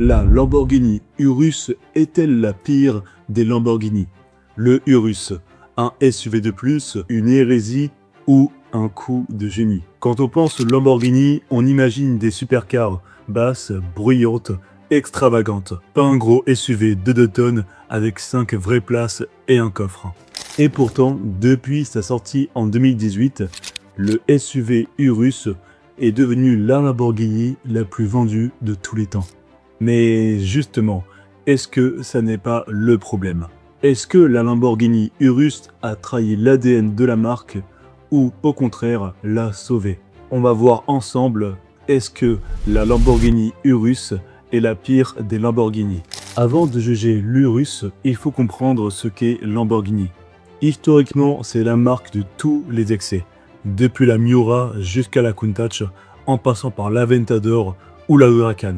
La Lamborghini Urus est-elle la pire des Lamborghini? Le Urus, un SUV de plus, une hérésie ou un coup de génie? Quand on pense Lamborghini, on imagine des supercars basses, bruyantes, extravagantes. Pas un gros SUV de 2 tonnes avec 5 vraies places et un coffre. Et pourtant, depuis sa sortie en 2018, le SUV Urus est devenu la Lamborghini la plus vendue de tous les temps. Mais justement, est-ce que ça n'est pas le problème? Est-ce que la Lamborghini Urus a trahi l'ADN de la marque ou au contraire l'a sauvée? On va voir ensemble, est-ce que la Lamborghini Urus est la pire des Lamborghini? Avant de juger l'Urus, il faut comprendre ce qu'est Lamborghini. Historiquement, c'est la marque de tous les excès, depuis la Miura jusqu'à la Countach, en passant par l'Aventador ou la Huracan.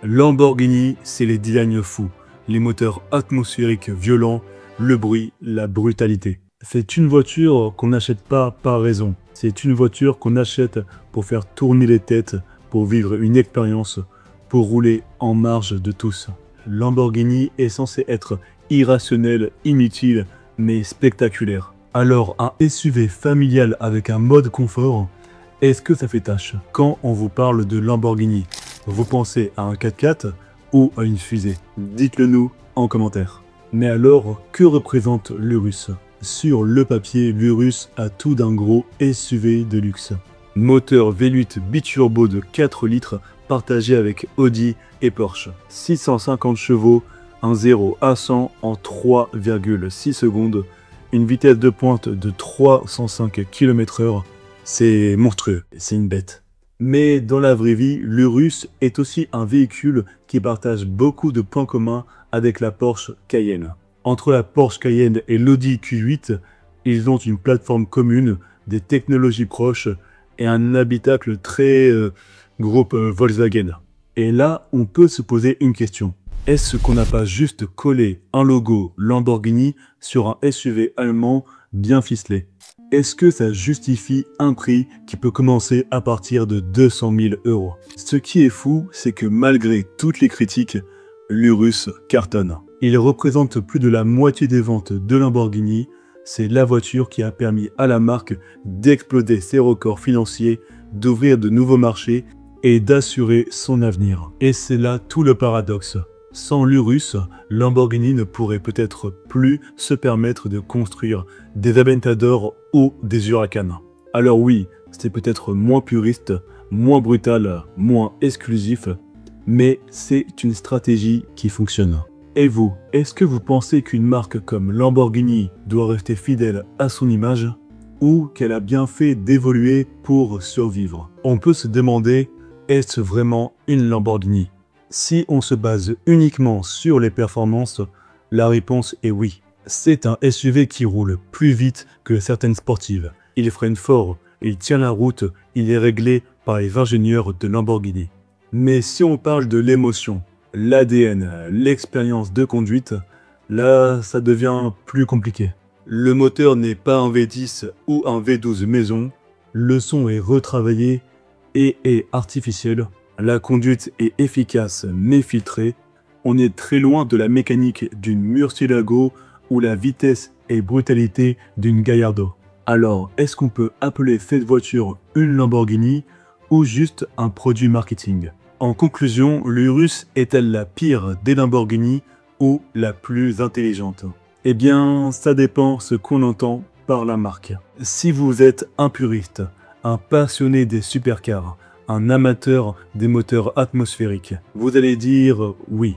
Lamborghini, c'est les designs fous, les moteurs atmosphériques violents, le bruit, la brutalité. C'est une voiture qu'on n'achète pas par raison. C'est une voiture qu'on achète pour faire tourner les têtes, pour vivre une expérience, pour rouler en marge de tous. Lamborghini est censé être irrationnel, inutile, mais spectaculaire. Alors, un SUV familial avec un mode confort, est-ce que ça fait tâche? Quand on vous parle de Lamborghini, vous pensez à un 4x4 ou à une fusée? Dites-le nous en commentaire. Mais alors, que représente l'Urus? Sur le papier, l'Urus a tout d'un gros SUV de luxe. Moteur V8 biturbo de 4 litres partagé avec Audi et Porsche. 650 chevaux, un 0 à 100 en 3,6 secondes, une vitesse de pointe de 305 km/h. C'est monstrueux, c'est une bête. Mais dans la vraie vie, l'Urus est aussi un véhicule qui partage beaucoup de points communs avec la Porsche Cayenne. Entre la Porsche Cayenne et l'Audi Q8, ils ont une plateforme commune, des technologies proches et un habitacle très groupe Volkswagen. Et là, on peut se poser une question. Est-ce qu'on n'a pas juste collé un logo Lamborghini sur un SUV allemand bien ficelé? Est-ce que ça justifie un prix qui peut commencer à partir de 200 000 €? Ce qui est fou, c'est que malgré toutes les critiques, l'Urus cartonne. Il représente plus de la moitié des ventes de Lamborghini. C'est la voiture qui a permis à la marque d'exploser ses records financiers, d'ouvrir de nouveaux marchés et d'assurer son avenir. Et c'est là tout le paradoxe. Sans l'Urus, Lamborghini ne pourrait peut-être plus se permettre de construire des Aventador ou des Huracan. Alors oui, c'est peut-être moins puriste, moins brutal, moins exclusif, mais c'est une stratégie qui fonctionne. Et vous, est-ce que vous pensez qu'une marque comme Lamborghini doit rester fidèle à son image ou qu'elle a bien fait d'évoluer pour survivre? On peut se demander, est-ce vraiment une Lamborghini? Si on se base uniquement sur les performances, la réponse est oui. C'est un SUV qui roule plus vite que certaines sportives. Il freine fort, il tient la route, il est réglé par les ingénieurs de Lamborghini. Mais si on parle de l'émotion, l'ADN, l'expérience de conduite, là, ça devient plus compliqué. Le moteur n'est pas un V10 ou un V12 maison, le son est retravaillé et est artificiel. La conduite est efficace mais filtrée. On est très loin de la mécanique d'une Murcielago ou la vitesse et brutalité d'une Gallardo. Alors, est-ce qu'on peut appeler cette voiture une Lamborghini ou juste un produit marketing? En conclusion, l'Urus est-elle la pire des Lamborghini ou la plus intelligente? Eh bien, ça dépend ce qu'on entend par la marque. Si vous êtes un puriste, un passionné des supercars, un amateur des moteurs atmosphériques, vous allez dire oui,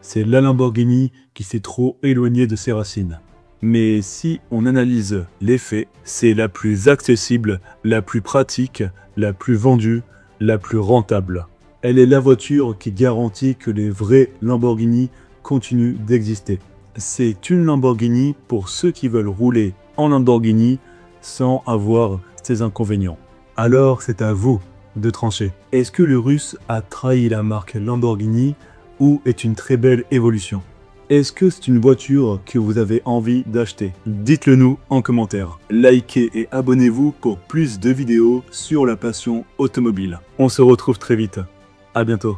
c'est la Lamborghini qui s'est trop éloignée de ses racines. Mais si on analyse les faits, c'est la plus accessible, la plus pratique, la plus vendue, la plus rentable. Elle est la voiture qui garantit que les vrais Lamborghini continuent d'exister. C'est une Lamborghini pour ceux qui veulent rouler en Lamborghini sans avoir ses inconvénients. Alors c'est à vous de trancher. Est-ce que l'Urus a trahi la marque Lamborghini ou est une très belle évolution? Est-ce que c'est une voiture que vous avez envie d'acheter? Dites-le nous en commentaire. Likez et abonnez-vous pour plus de vidéos sur la passion automobile. On se retrouve très vite. À bientôt.